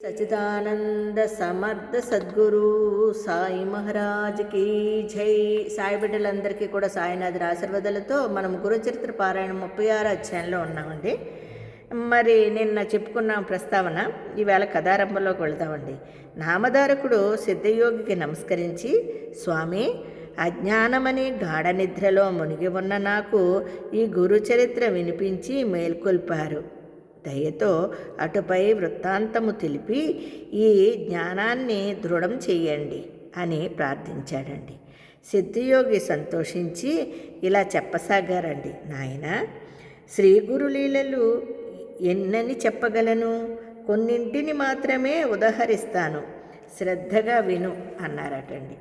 సచిదానంద సమర్థ సద్గురు సాయి మహారాజ్ కి జై. సాయి బిడ్డలందరికీ కూడా సాయినాథుడి ఆశీర్వాదాలతో మనం గురుచరిత్ర పారాయణం 36 అధ్యాయంలో ఉన్నామండి. మరి నిన్న చెప్పుకున్న ప్రస్తావన ఈవేళ కథారంభంలోకి వెళదామండి. నామధారకుడు సిద్ధయోగికి నమస్కరించి, స్వామి, అజ్ఞానమని గాఢ నిద్రలో మునిగి ఉన్న నాకు ఈ గురుచరిత్ర వినిపించి మేల్కొల్పారు. దయతో అటుపై వృత్తాంతము తెలిపి ఈ జ్ఞానాన్ని దృఢం చెయ్యండి అని ప్రార్థించాడండి. సిద్ధియోగి సంతోషించి ఇలా చెప్పసాగారండి. నాయన, శ్రీ గురులీలలు ఎన్నని చెప్పగలను, కొన్నింటిని మాత్రమే ఉదహరిస్తాను, శ్రద్ధగా విను అన్నారటండి.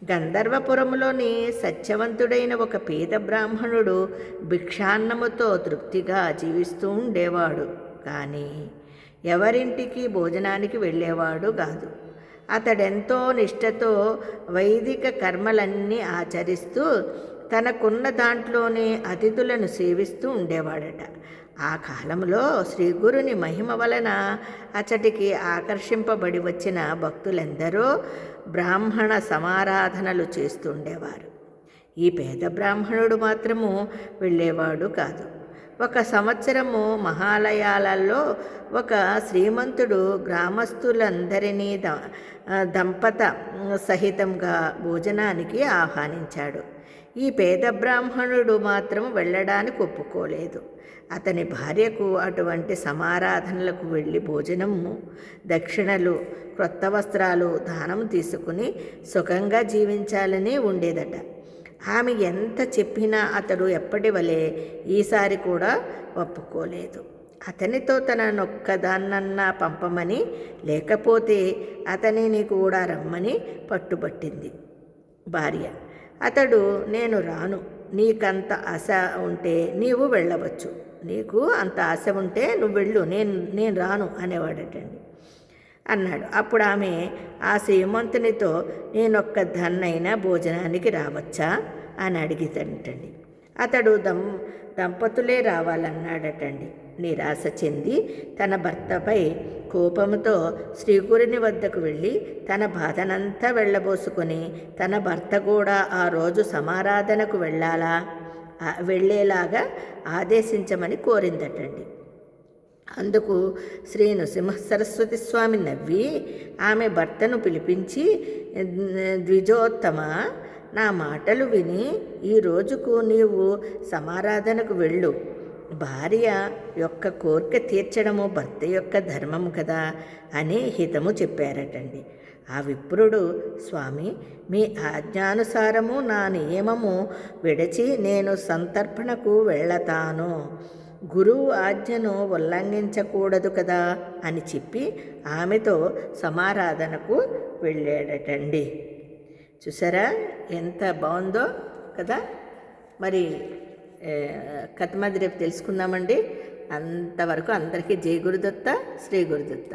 గంధర్వపురములోని సత్యవంతుడైన ఒక పేద బ్రాహ్మణుడు భిక్షాన్నముతో తృప్తిగా జీవిస్తూ ఉండేవాడు. కానీ ఎవరింటికి భోజనానికి వెళ్ళేవాడు కాదు. అతడెంతో నిష్ఠతో వైదిక కర్మలన్నీ ఆచరిస్తూ తనకున్న దాంట్లోనే అతిథులను సేవిస్తూ ఉండేవాడట. ఆ కాలంలో శ్రీగురుని మహిమ వలన అచటికి ఆకర్షింపబడి వచ్చిన భక్తులెందరో బ్రాహ్మణ సమారాధనలు చేస్తుండేవారు. ఈ పేద బ్రాహ్మణుడు మాత్రము వెళ్ళేవాడు కాదు. ఒక సంవత్సరము మహాలయాలలో ఒక శ్రీమంతుడు గ్రామస్తులందరినీ దంపత సహితంగా భోజనానికి ఆహ్వానించాడు. ఈ పేద బ్రాహ్మణుడు మాత్రం వెళ్ళడానికి ఒప్పుకోలేదు. అతని భార్యకు అటువంటి సమారాధనలకు వెళ్ళి భోజనము, దక్షిణలు, క్రొత్త వస్త్రాలు దానం తీసుకుని సుఖంగా జీవించాలని ఉండేదట. ఆమె ఎంత చెప్పినా అతడు ఎప్పటి వలె ఈసారి కూడా ఒప్పుకోలేదు. అతనితో తననొక్కదాన్నన్నా పంపమని, లేకపోతే అతనిని కూడా రమ్మని పట్టుబట్టింది భార్య. అతడు, నేను రాను, నీకంత ఆశ ఉంటే నీవు వెళ్ళవచ్చు, నీకు అంత ఆశ ఉంటే నువ్వు వెళ్ళు, నేను రాను అనేవాడటండి అన్నాడు. అప్పుడు ఆమె ఆ శ్రీమంతునితో, నేనొక్కదాన్నైనా భోజనానికి రావచ్చా అని అడిగితంటండి. అతడు దంపతులే రావాలన్నాడటండి. నిరాశ చెంది తన భర్తపై కోపంతో శ్రీగురుని వద్దకు వెళ్ళి తన బాధనంతా వెళ్ళబోసుకొని తన భర్త కూడా ఆ రోజు సమారాధనకు వెళ్ళేలాగా ఆదేశించమని కోరిందటండి. అందుకు శ్రీ నృసింహ సరస్వతి స్వామి నవ్వి ఆమె భర్తను పిలిపించి, ద్విజోత్తమ, నా మాటలు విని ఈ రోజుకు నీవు సమారాధనకు వెళ్ళు. భార్య యొక్క కోరిక తీర్చడము భర్త యొక్క ధర్మము కదా అని హితము చెప్పారటండి. ఆ విప్రుడు, స్వామి, మీ ఆజ్ఞానుసారము నా నియమము విడచి నేను సంతర్పణకు వెళ్ళతాను, గురువు ఆజ్ఞను ఉల్లంఘించకూడదు కదా అని చెప్పి ఆమెతో సమారాధనకు వెళ్ళాడటండి. చూసారా ఎంత బాగుందో కదా. మరి కథ రేపు తెలుసుకుందామండి. అంతవరకు అందరికీ జై గురుదత్త, శ్రీ గురుదత్త.